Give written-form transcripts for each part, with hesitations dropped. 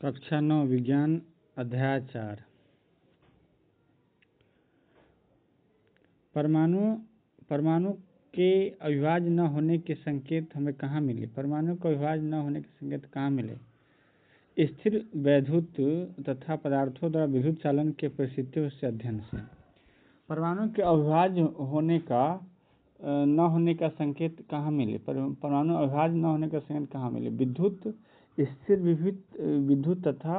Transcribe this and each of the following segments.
कक्षा 9 विज्ञान अध्याय 4। परमाणु के अविभाज्य न होने के संकेत हमें कहाँ मिले? परमाणु के अविभाज्य न होने के संकेत कहाँ मिले? स्थिर वैद्युत तथा पदार्थों द्वारा विद्युत चालन के परिस्थितियों से अध्ययन से। परमाणु के अविभाज्य होने का न होने का संकेत कहाँ मिले? परमाणु अविभाज्य न होने का संकेत कहाँ मिले? स्थिर विद्युत तथा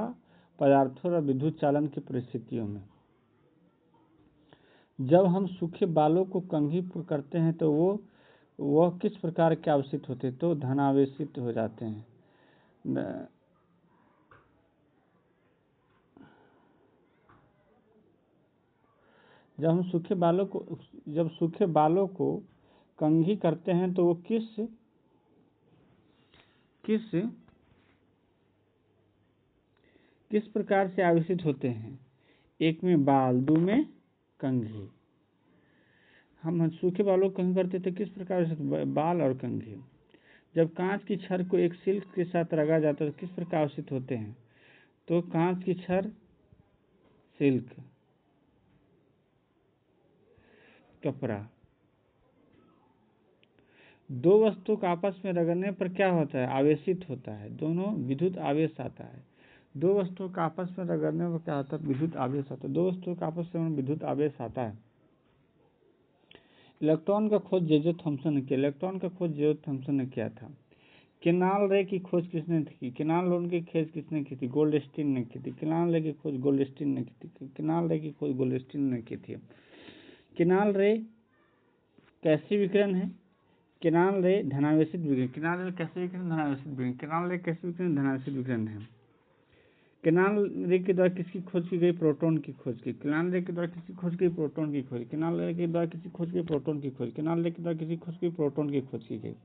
पदार्थों और विद्युत चालन की परिस्थितियों में। जब हम सूखे बालों को कंघी करते हैं तो वह किस प्रकार के आवेशित होते हैं? तो धनावेशित हो जाते हैं। जब सूखे बालों को कंघी करते हैं तो वो किस प्रकार से आवेशित होते हैं? एक में बाल, दो में कंघी। हम सूखे बालों को कंघी करते तो किस प्रकार से? बाल और कंघी। जब कांच की छड़ को एक सिल्क के साथ रगड़ा जाता है तो किस प्रकार आवेशित होते हैं? तो कांच की छड़, सिल्क, कपड़ा। दो वस्तुओं को आपस में रगड़ने पर क्या होता है? आवेशित होता है, दोनों विद्युत आवेश आता है। दो वस्तुओं का आपस में रगड़ने पर क्या होता है? विद्युत आवेश आता है। दो वस्तुओं का आपस में विद्युत आवेश आता है। इलेक्ट्रॉन का खोज जे थॉमसन ने किया। इलेक्ट्रॉन का खोज जे थॉमसन ने किया था। केनाल रे की खोज किसने की? केनाल रे की खोज किसने की थी? गोल्डस्टीन ने की थी। केनाल रे की खोज गोल्डस्टीन ने की थी। केनाल रे की खोज गोल्डस्टीन ने की थी। केनाल रे कैसे विकिरण है? केनाल रे धनावेशित विकिरण। केनाल रे कैसे विकिरण? धनावेशित विकिरण। केनाल रे कैसे विकिरण? धनावेशित विकिरण है। केनाल रे के द्वारा किसकी खोज की गई? प्रोटॉन की खोज की। केनाल रे के द्वारा किसकी खोज की? प्रोटॉन की खोज। केनाल रे के द्वारा किसकी खोज की? प्रोटॉन की खोज। केनाल रे के द्वारा किसकी खोज की? प्रोटॉन की खोज की गई।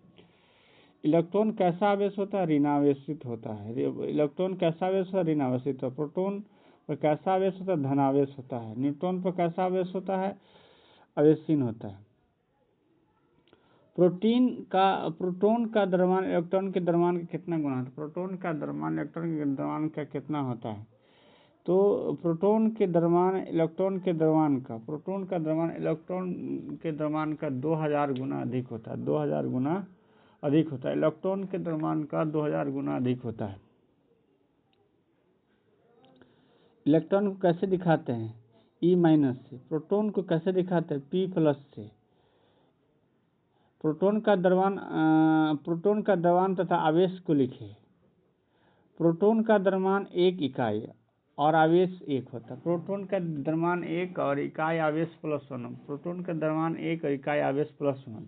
इलेक्ट्रॉन कैसा आवेश होता है? ऋणावेशित होता है। इलेक्ट्रॉन कैसा आवेश होता है? ऋणावेशित होता है। प्रोटॉन पर कैसा आवेश होता है? धनावेश होता है। न्यूट्रॉन पर कैसा आवेश होता है? आवेशहीन होता है। प्रोटॉन का द्रव्यमान इलेक्ट्रॉन के द्रव्यमान का कितना गुना होता है? प्रोटॉन का द्रव्यमान इलेक्ट्रॉन के द्रव्यमान का कितना होता है? तो प्रोटॉन के द्रव्यमान इलेक्ट्रॉन के द्रव्यमान का 2000 गुना अधिक होता है। 2000 गुना अधिक होता है। इलेक्ट्रॉन के द्रव्यमान का 2000 गुना अधिक होता है। इलेक्ट्रॉन को कैसे दिखाते हैं? E- से। प्रोटॉन को कैसे दिखाते हैं? P+ से। प्रोटॉन का द्रव्यमान तथा आवेश को लिखे। प्रोटॉन का द्रव्यमान 1 इकाई और आवेश 1 होता है। प्रोटॉन का द्रव्यमान 1 और इकाई आवेश +1। प्रोटॉन का द्रव्यमान 1 और इकाई आवेश +1।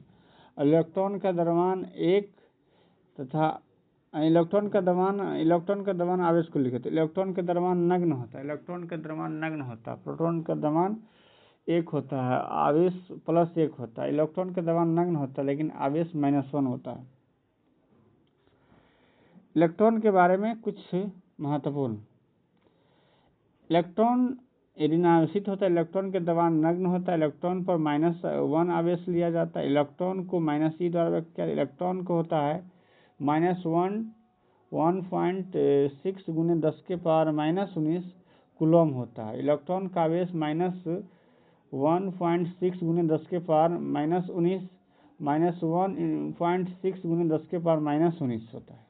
इलेक्ट्रॉन का द्रव्यमान 1 तथा इलेक्ट्रॉन का द्रव्यमान आवेश को लिखे। तो इलेक्ट्रॉन का द्रव्यमान नग्न होता है। इलेक्ट्रॉन का द्रव्यमान नग्न होता है। प्रोटॉन का द्रव्यमान 1 होता है, आवेश +1 होता है। इलेक्ट्रॉन का द्रव्यमान नग्न होता है लेकिन आवेश -1 होता है। इलेक्ट्रॉन के बारे में कुछ महत्वपूर्ण। इलेक्ट्रॉन ऋणावेशित होता है। इलेक्ट्रॉन के द्रव्यमान नग्न होता है। इलेक्ट्रॉन पर -1 आवेश लिया जाता है। इलेक्ट्रॉन को -e द्वारा व्यक्त किया। इलेक्ट्रॉन को होता है -1.6 × 10⁻⁻19 कूलम होता है। इलेक्ट्रॉन का आवेश -1.6 × 10⁻⁻19 -1.6 × 10⁻⁻19 होता है।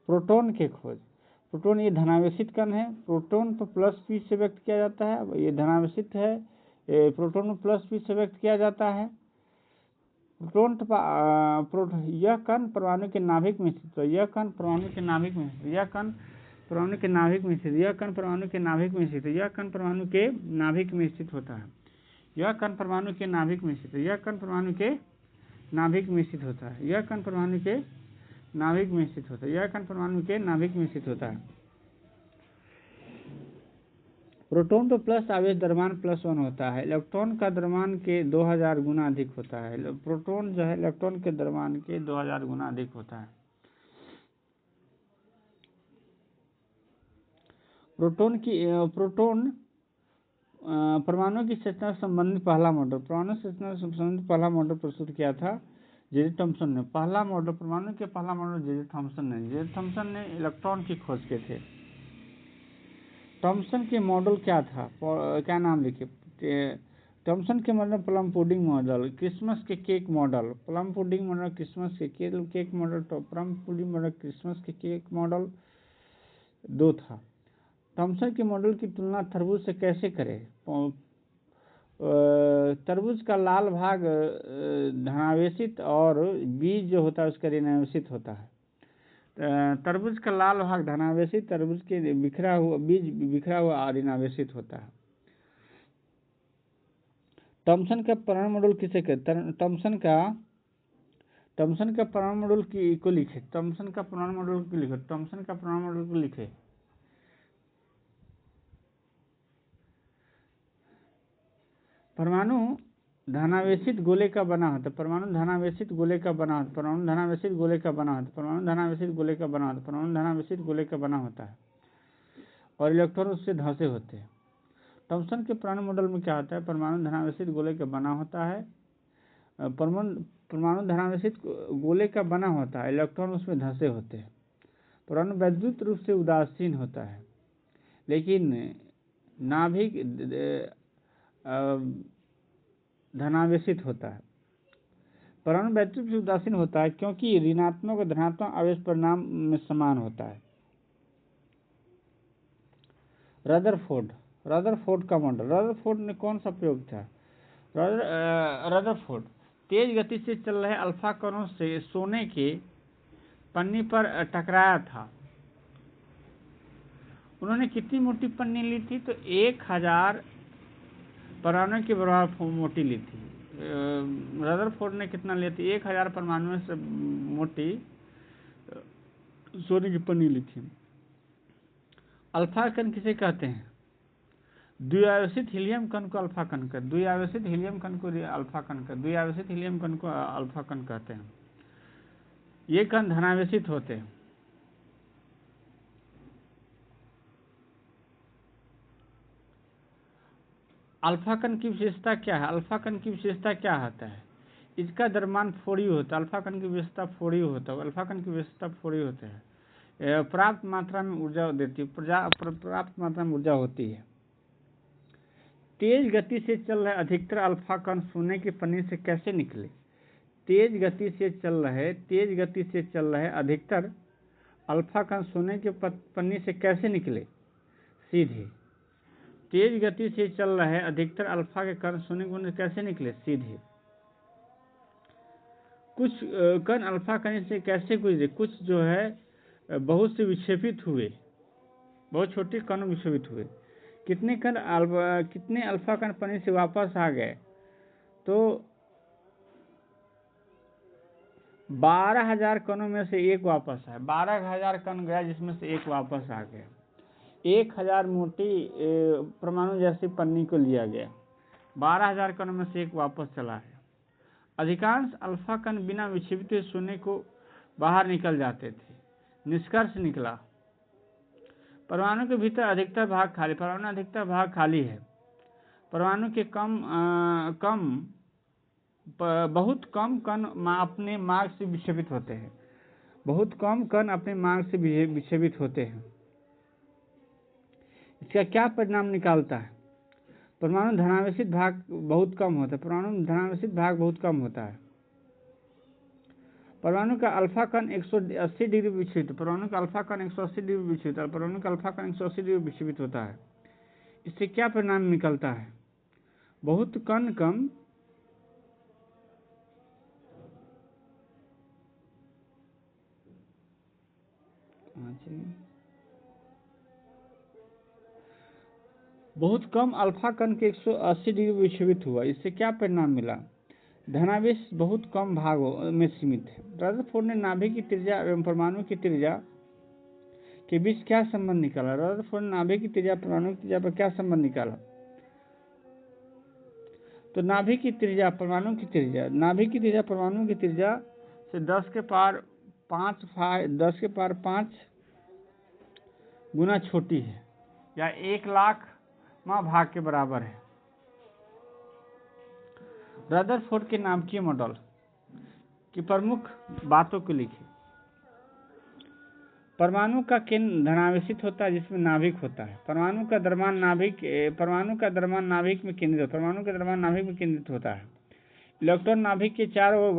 प्रोटॉन के खोज। प्रोटॉन ये धनावेशित कण है। प्रोटॉन पर +p से व्यक्त किया जाता है। ये धनावेशित है। प्रोटॉन में +p से व्यक्त किया जाता है। यह कण परमाणु के नाभिक में स्थित है। यह कण परमाणु के नाभिक में स्थित है। यह कण परमाणु के नाभिक में स्थित है। यह कण परमाणु के नाभिक में स्थित है। यह कण परमाणु के नाभिक में स्थित होता है। यह कण परमाणु के नाभिक में स्थित है। यह कण परमाणु के नाभिक में स्थित होता है। यह कण परमाणु के नाभिक में स्थित होता है। यह कण परमाणु के नाभिक में स्थित होता है। प्रोटॉन पर प्लस आवेश द्रव्यमान +1 होता है। इलेक्ट्रॉन का द्रव्यमान के 2000 गुना अधिक होता है। प्रोटॉन जो है इलेक्ट्रॉन के द्रव्यमान के 2000 गुना अधिक होता है। प्रोटॉन परमाणु की संरचना संबंधित पहला मॉडल। परमाणु संरचना संबंधित पहला मॉडल प्रस्तुत किया था जे थॉमसन ने पहला मॉडल, परमाणु के पहला मॉडल जे थॉमसन ने। जे थॉमसन ने इलेक्ट्रॉन की खोज किए थे। थॉमसन के मॉडल क्या था, क्या नाम लिखे? थॉमसन के model plum pudding model, Christmas के cake model. Plum pudding model, Christmas के केक मॉडल। तो प्लम पुडिंग मॉडल, क्रिसमस के केक मॉडल 2 था। थॉमसन के मॉडल की तुलना तरबूज से कैसे करें? तरबूज का लाल भाग धनावेशित और बीज जो होता है उसका ऋणावेशित होता है। तरबूज का लाल भाग धनावेशित, तरबूज के बिखरा हुआ बीज बिखरा हुआ ऋणावेशित होता है। थॉमसन का परमाणु मॉडल किसे कहते? थॉमसन का परमाणु मॉडल को लिखे। थॉमसन का परमाणु मॉडल को लिखे। थॉमसन का परमाणु मॉडल को लिखे। परमाणु धनावेशित गोले का बना होता है। परमाणु धनावेशित गोले का बना होता है। परमाणु धनावेशित गोले का बना होता है। परमाणु धनावेशित गोले का बना होता है। परमाणु धनावेशित गोले का बना होता है और इलेक्ट्रॉन उससे धंसे होते हैं। थॉमसन के परमाणु मॉडल में क्या होता है? परमाणु धनावेशित गोले का बना होता है। परमाणु धनावेशित गोले का बना होता है, इलेक्ट्रॉन उसमें धंसे होते हैं। परमाणु वैद्युत रूप से उदासीन होता है, लेकिन नाभिक धनावेशित होता है। परमाणु वैद्युत रूप से उदासीन होता है क्योंकि ऋणात्मक और धनात्मक आवेश परिणाम में समान होता है। रदरफोर्ड का मॉडल। रदरफोर्ड ने कौन सा प्रयोग था? रदरफोर्ड तेज गति से चल रहे अल्फा कणों से सोने के पन्नी पर टकराया था। उन्होंने कितनी मोटी पन्नी ली थी? तो 1000 परमाणु के बराबर मोटी ली थी। रदरफोर्ड ने कितना लिया थी? 1000 परमाणुओं से मोटी सोने की पन्नी ली थी। अल्फा कण किसे कहते हैं? द्विआवेशित हीलियम कण को अल्फा कण कहते हैं। द्विआवेशित हीलियम कण को अल्फा कण कहते हैं। द्विआवेशित हीलियम कण को अल्फा कण कहते हैं। ये कण धनावेशित होते हैं। अल्फा कण की विशेषता क्या है? अल्फा कण की विशेषता क्या होता है? इसका द्रव्यमान फोड़ी होता है। अल्फा कण की विशेषता फोड़ी होता है। अल्फा कण की विशेषता फोड़ी होता है। पर्याप्त मात्रा में ऊर्जा देती है। पर्याप्त मात्रा में ऊर्जा होती है। तेज गति से चल रहे अधिकतर अल्फा कण सोने की पन्नी से कैसे निकले? तेज गति से चल रहे अधिकतर अल्फा कण सोने की पन्नी से कैसे निकले? सीधे। तेज गति से चल रहे अधिकतर अल्फा के कण सोने की पन्नी से कैसे निकले? सीधे। कुछ कण अल्फा कण से कैसे गुजरे? कुछ जो है बहुत से विक्षेपित हुए, बहुत छोटे कण विक्षेपित हुए। कितने अल्फा कण पन्नी से वापस आ गए? तो 12,000 कणों में से एक वापस आया। 12,000 कण गया जिसमें से एक वापस आ गया। 1000 मोटी परमाणु जैसी पन्नी को लिया गया, 12,000 कणों में से एक वापस चला है। अधिकांश अल्फा कण बिना विक्षेपित हुए सोने को बाहर निकल जाते थे। निष्कर्ष निकला, परमाणु के भीतर अधिकतर भाग खाली। परमाणु अधिकतर भाग खाली है। परमाणु के बहुत कम कण अपने मार्ग से विक्षेपित होते हैं। बहुत कम कण अपने मार्ग से विक्षेपित होते हैं। इसका क्या परिणाम निकालता है? परमाणु धनावेशित भाग बहुत कम होता है। परमाणु धनावेशित भाग बहुत कम होता है। परमाणु का अल्फा कण 180 डिग्री विक्षेपित। परमाणु का अल्फा कण 180 डिग्री विक्षेपित है। परमाणु का अल्फा कण 180 डिग्री विक्षेपित होता है। इससे क्या परिणाम निकलता है? बहुत कण कम बहुत कम अल्फा कण के 180 डिग्री विक्षेपित हुआ। इससे क्या परिणाम मिला? धनावेश बहुत कम भागों में सीमित है। रदरफोर्ड ने नाभिक की त्रिज्या एवं परमाणु की त्रिज्या के बीच क्या संबंध निकाला? रदरफोर्ड ने नाभिक की त्रिज्या परमाणु की त्रिज्या पर क्या संबंध निकाला? तो नाभिक की त्रिज्या परमाणु की त्रिज्या परमाणु की त्रिज्या से 10 के पावर 5 गुना छोटी है या 1,00,000वां भाग के बराबर है। रदरफोर्ड के नाभिकीय मॉडल कि प्रमुख बातों को लिखे। परमाणु का केंद्र धनावेशित होता है जिसमें नाभिक होता है। परमाणु का द्रव्यमान नाभिक में केंद्रित होता है। इलेक्ट्रॉन नाभिक के चारों ओर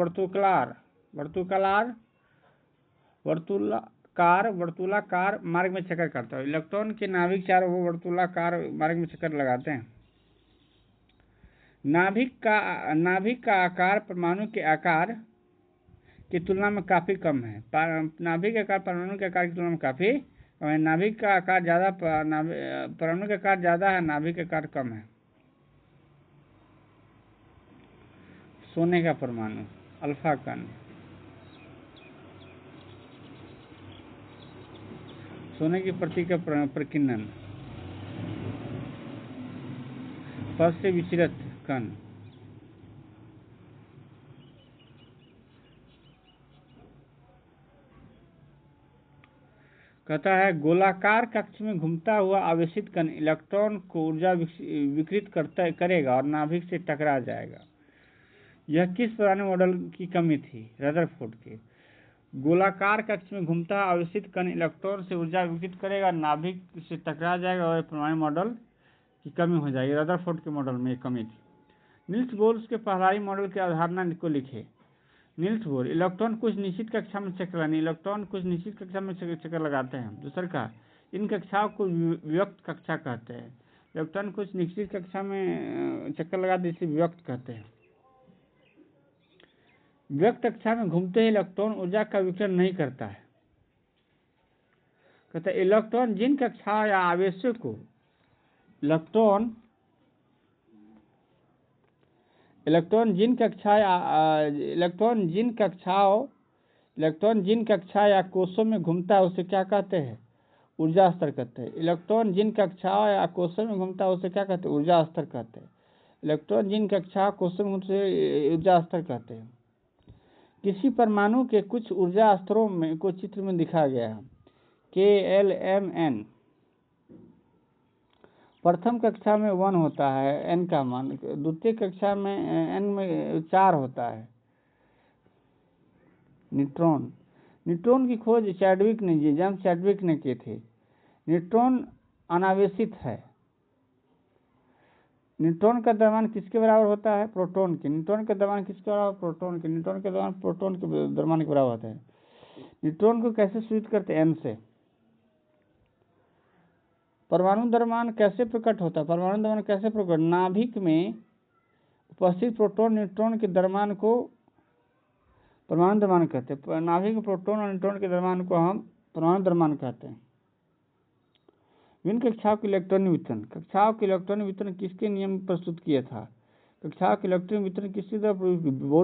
वर्तुलाकार मार्ग में चक्कर करता है। इलेक्ट्रॉन के नाभिक चारों ओर वर्तुलाकार मार्ग में चक्कर लगाते हैं। नाभिक का आकार परमाणु के आकार की तुलना में काफी कम है। नाभिक का आकार परमाणु के आकार की तुलना में काफी कम है। नाभिक का आकार ज्यादा, परमाणु का आकार ज्यादा है, नाभिक का आकार कम है। सोने का परमाणु, अल्फा कण। सोने की प्रति का प्रकीर्णन, फर्श से विचलित कण। कहता है गोलाकार कक्ष में घूमता हुआ आवेशित कण इलेक्ट्रॉन को ऊर्जा विकृत करेगा और नाभिक से टकरा जाएगा। यह किस पुराने मॉडल की कमी थी? रदरफोर्ड के। गोलाकार कक्ष में घूमता हुआ आवेशित कण इलेक्ट्रॉन से ऊर्जा विकृत करेगा, नाभिक से टकरा जाएगा और पुराने मॉडल की कमी हो जाएगी। रदरफोर्ड के मॉडल में कमी थी। नील्स बोर के पहला मॉडल की अवधारणा को लिखे। नील्स बोर, इलेक्ट्रॉन कुछ निश्चित कक्षा में चक्कर लगाते हैं। दूसरा का, इन कक्षाओं को विविक्त कक्षा कहते हैं। इलेक्ट्रॉन कुछ निश्चित कक्षा में चक्कर लगाते हैं, इसलिए विविक्त कहते हैं। विविक्त कक्षा में घूमते ही इलेक्ट्रॉन ऊर्जा का विकिरण नहीं करता है। कहते हैं इलेक्ट्रॉन जिन कक्षाओं या आवेशों को इलेक्ट्रॉन जिन कक्षा या कोषों में घूमता है उसे क्या कहते हैं? ऊर्जा स्तर कहते हैं। इलेक्ट्रॉन जिन कक्षाओं या कोषों में घूमता है उसे क्या कहते हैं? ऊर्जा स्तर कहते हैं। इलेक्ट्रॉन जिन कक्षाओं कोषों में घूमते हैं ऊर्जा स्तर कहते हैं। किसी परमाणु के कुछ ऊर्जा स्तरों में को चित्र में दिखाया गया है। KLMN प्रथम कक्षा में 1 होता है n का मान, द्वितीय कक्षा में n में 4 होता है। न्यूट्रॉन की खोज चैडविक ने की थी। न्यूट्रॉन अनावेशित है। न्यूट्रॉन का द्रव्यमान किसके बराबर होता है? प्रोटॉन के। न्यूट्रॉन का द्रव्यमान किसके बराबर? प्रोटॉन के। न्यूट्रॉन का द्रव्यमान प्रोटॉन के द्रव्यमान के बराबर होता है। न्यूट्रॉन को कैसे सूचित करते हैं? n से। परमाणु द्रव्यमान कैसे प्रकट होता है? परमाणु द्रव्यमान कैसे प्रकट? नाभिक में उपस्थित प्रोटॉन न्यूट्रॉन के द्रव्यमान को परमाणु द्रव्यमान कहते हैं। नाभिक में प्रोटॉन और न्यूट्रॉन के द्रव्यमान को हम परमाणु द्रव्यमान कहते हैं। विभिन्न कक्षाओं के इलेक्ट्रॉनिक वितरण किसके नियम में प्रस्तुत किया था? कक्षाओं के इलेक्ट्रॉन वितरण किसके द्वारा?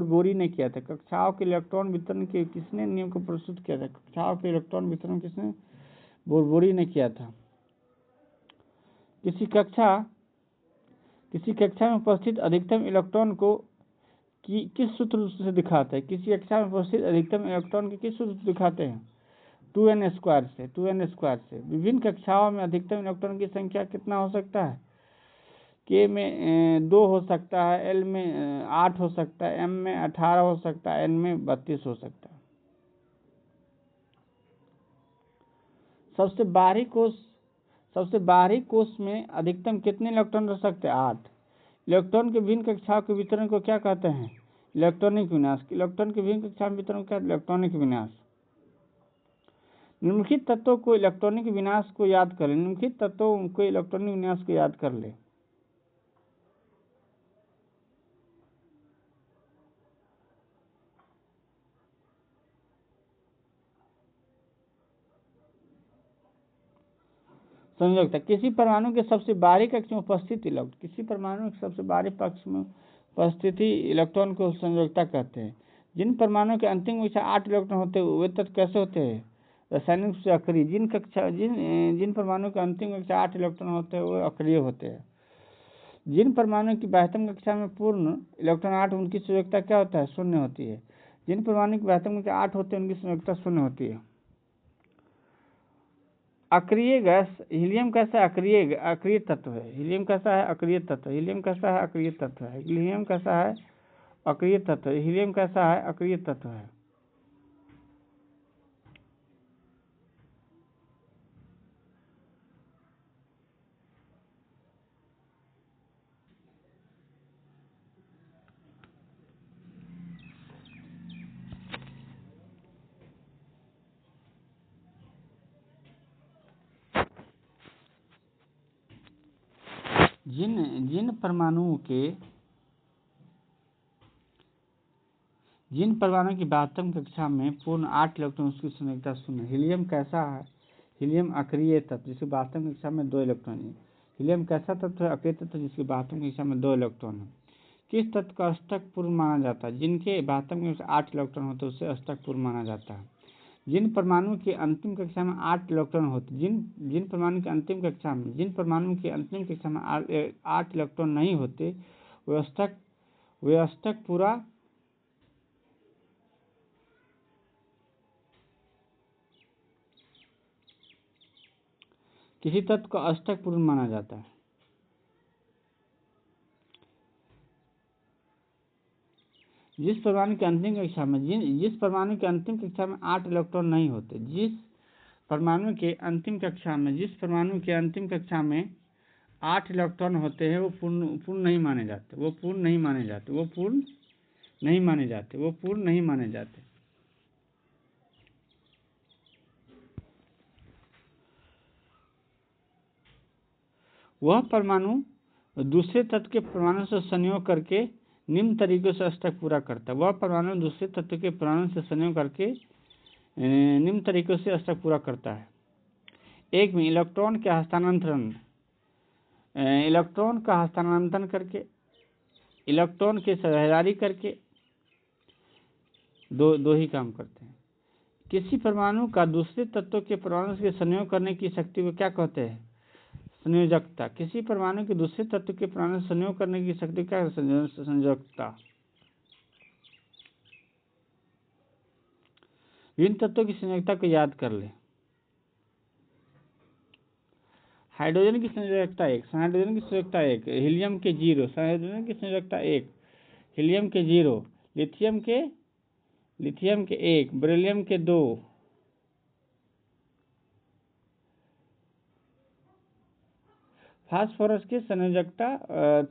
बोरी ने किया था। कक्षाओं के इलेक्ट्रॉन वितरण के किसने नियम को प्रस्तुत किया था? कक्षाओं के इलेक्ट्रॉन वितरण किसने? बोरी ने किया था। किसी कक्षा में उपस्थित अधिकतम इलेक्ट्रॉन को किस सूत्र से दिखाते हैं? किसी कक्षा में उपस्थित अधिकतम इलेक्ट्रॉन के किस सूत्र से दिखाते हैं? 2n स्क्वायर से। विभिन्न कक्षाओं में अधिकतम इलेक्ट्रॉन की संख्या कितना हो सकता है? K में 2 हो सकता है, L में 8 हो सकता है, M में 18 हो सकता है, N में 32 हो सकता है। सबसे बाहरी कोष में अधिकतम कितने इलेक्ट्रॉन रह सकते हैं? 8। इलेक्ट्रॉन के विभिन्न कक्षाओं के वितरण को क्या कहते हैं? इलेक्ट्रॉनिक विन्यास। इलेक्ट्रॉन के विभिन्न कक्षाओं में वितरण क्या? इलेक्ट्रॉनिक विन्यास। निम्नलिखित तत्वों को इलेक्ट्रॉनिक विन्यास को याद कर ले। संयोजकता। किसी परमाणु के सबसे बाहरी कक्ष में उपस्थित इलेक्ट्रॉन को संयोजकता कहते हैं। जिन परमाणु के अंतिम कक्षा 8 इलेक्ट्रॉन होते हैं वे तत्व कैसे होते हैं? रासायनिक रूप से अक्रिय। जिन परमाणु के अंतिम कक्षा 8 इलेक्ट्रॉन होते हैं वे अक्रिय होते हैं। जिन परमाणु की बाह्यतम कक्षा में पूर्ण इलेक्ट्रॉन 8 उनकी संयोजकता क्या होता है? 0 होती है। जिन परमाणु की बाह्यतम कक्षा 8 होते हैं उनकी संयोजकता 0 होती है। अक्रिय गैस। हीलियम कैसा है? अक्रिय तत्व है। हीलियम कैसा है? अक्रिय तत्व है। हीलियम कैसा है? अक्रिय तत्व। हीलियम कैसा है? अक्रिय तत्व है। जिन परमाणुओं की वास्तव कक्षा में पूर्ण 8 इलेक्ट्रॉन, उसकी संयोजकता 0। हीलियम कैसा है? हीलियम अक्रिय तत्व जिसकी वास्तव कक्षा में 2 इलेक्ट्रॉन है। हीलियम कैसा तत्व है? अक्रिय तत्व जिसकी वास्तव कक्षा में 2 इलेक्ट्रॉन है। किस तत्व का अष्टक पूर्ण माना जाता है? जिनके वास्तव में 8 इलेक्ट्रॉन होते हैं उसे अष्टक पूर्ण माना जाता है। जिन परमाणु की अंतिम कक्षा में 8 इलेक्ट्रॉन होते, जिन परमाणु की अंतिम कक्षा में 8 इलेक्ट्रॉन नहीं होते, वे अष्टक पूरा किसी तत्व का अष्टक पूर्ण माना जाता है। जिस परमाणु की अंतिम कक्षा में 8 इलेक्ट्रॉन नहीं होते, जिस परमाणु के अंतिम कक्षा में 8 इलेक्ट्रॉन होते हैं, वो पूर्ण नहीं माने जाते। वह परमाणु दूसरे तत्व के परमाणु से संयोग करके निम्न तरीकों से अष्टक पूरा करता है। वह परमाणु दूसरे तत्व के परमाणु से संयोग करके निम्न तरीकों से अष्टक पूरा करता है। एक में इलेक्ट्रॉन का हस्तांतरण करके, इलेक्ट्रॉन की साझेदारी करके दो ही काम करते हैं। किसी परमाणु का दूसरे तत्व के परमाणु से संयोग करने की शक्ति को क्या कहते हैं? संयोजकता। किसी परमाणु के दूसरे तत्व के परमाणु से संयोग करने की शक्ति क्या है? संयोजकता। विभिन्न तत्वों की संयोजकता को याद कर ले। हाइड्रोजन की संयोजकता 1, हाइड्रोजन की संयोजकता 1, हीलियम के 0, हाइड्रोजन की संयोजकता 1, हीलियम के 0, लिथियम के 1, बेरिलियम के 2, फास्फोरस की संयोजकता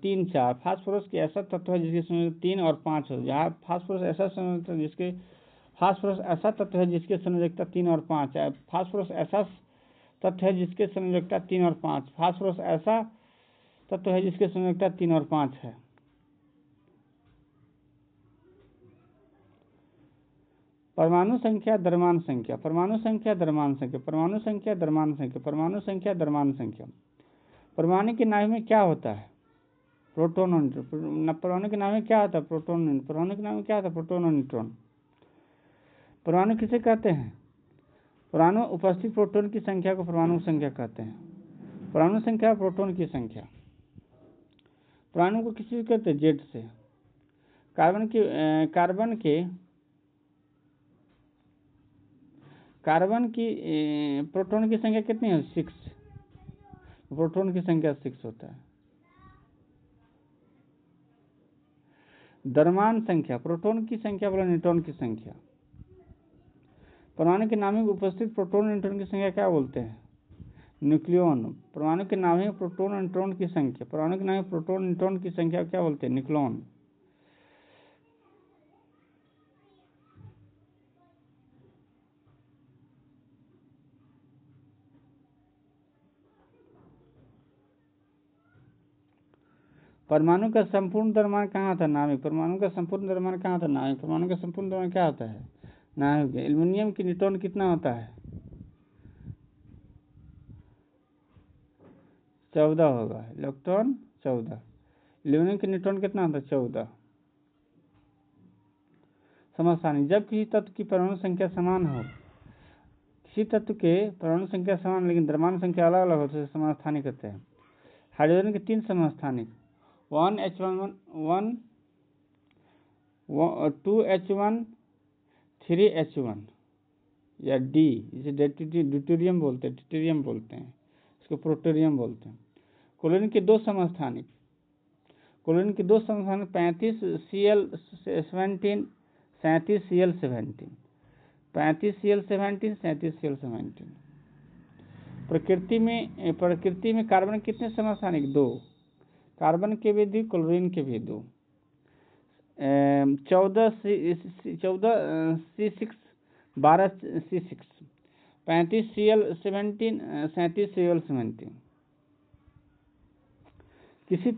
3, 4। फास्फोरस के ऐसा तत्व है जिसकी संयोजकता 3 और 5 है। जहाँ फास्फोरस ऐसा तत्व है जिसके संयोजकता 3 और 5 है। फास्फोरस ऐसा तत्व है जिसके संयोजकता 3 और 5। फास्फोरस ऐसा तत्व है जिसके संयोजकता 3 और 5 है। परमाणु संख्या द्रव्यमान संख्या। परमाणु संख्या परमाणु के नाभिक में क्या होता है? प्रोटॉन और न्यूट्रॉन। परमाणु के नाभिक में क्या होता है? प्रोटॉन और न्यूट्रॉन। परमाणु किसे कहते हैं? परमाणु उपस्थित प्रोटॉन की संख्या को परमाणु संख्या कहते हैं। परमाणु संख्या प्रोटॉन की संख्या। परमाणु को किसी से कहते हैं? जेड से। कार्बन की प्रोटॉन की संख्या कितनी है? 6। प्रोटॉन की संख्या 6 होता है। द्रव्यमान संख्या। प्रोटॉन की संख्या बोला न्यूट्रॉन की संख्या। परमाणु के नाभिक में उपस्थित प्रोटॉन और न्यूट्रॉन की संख्या क्या बोलते हैं? न्यूक्लियॉन। परमाणु के नाभिक में प्रोटॉन और न्यूट्रॉन की संख्या क्या बोलते हैं? न्यूक्लियॉन। परमाणु का संपूर्ण द्रव्यमान कहाँ था? नाभिक। परमाणु का संपूर्ण द्रव्यमान क्या होता है? नाभिक। एल्युमिनियम की न्यूट्रॉन कितना होता है? 14 होगा। इलेक्ट्रॉन 14। एल्युमिनियम की न्यूट्रॉन कितना होता है? 14। समस्थानिक। जब किसी तत्व की परमाणु संख्या समान हो, लेकिन द्रव्यमान संख्या अलग अलग हो तो समस्थानिक कहते हैं। हाइड्रोजन के 3 समस्थानिक, 1H1, 2H1, 3H1 या D, जिसे ड्यूटेरियम बोलते हैं, इसको प्रोटोरियम बोलते हैं। क्लोरीन के 2 समस्थानिक, क्लोरीन की 2 समस्थानिक 35Cl17 37Cl17 35Cl17 37Cl17। प्रकृति में कार्बन कितने समस्थानिक? 2। कार्बन के भी 2, क्लोरीन के भी 2। 14C6 12C6 35Cl17 37Cl17। किसी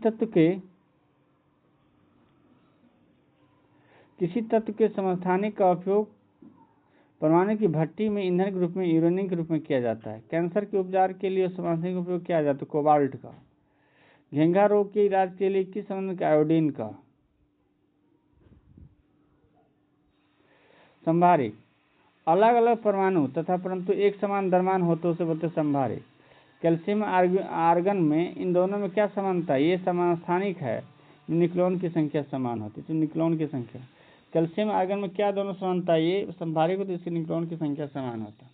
तत्व के समस्थानिक का उपयोग परमाणु की भट्टी में ईंधन के रूप में यूरेनियम के रूप में किया जाता है। कैंसर के उपचार के लिए समस्थानिक का उपयोग किया जाता है कोबाल्ट का। घेंघा रोग के इलाज के लिए किस संबंध का? आयोडीन का। संभारी अलग अलग परमाणु तथा परंतु एक समान द्रव्यमान होते उसे बोलते संभारी। कैल्शियम आर्गन में इन दोनों में क्या समानता है? ये समस्थानिक है, न्यूक्लियॉन की संख्या समान होती है, तो न्यूक्लियॉन की संख्या। कैल्शियम आर्गन में क्या दोनों समानता है? ये संभारी को, तो इसके न्यूक्लियॉन की संख्या समान होता है।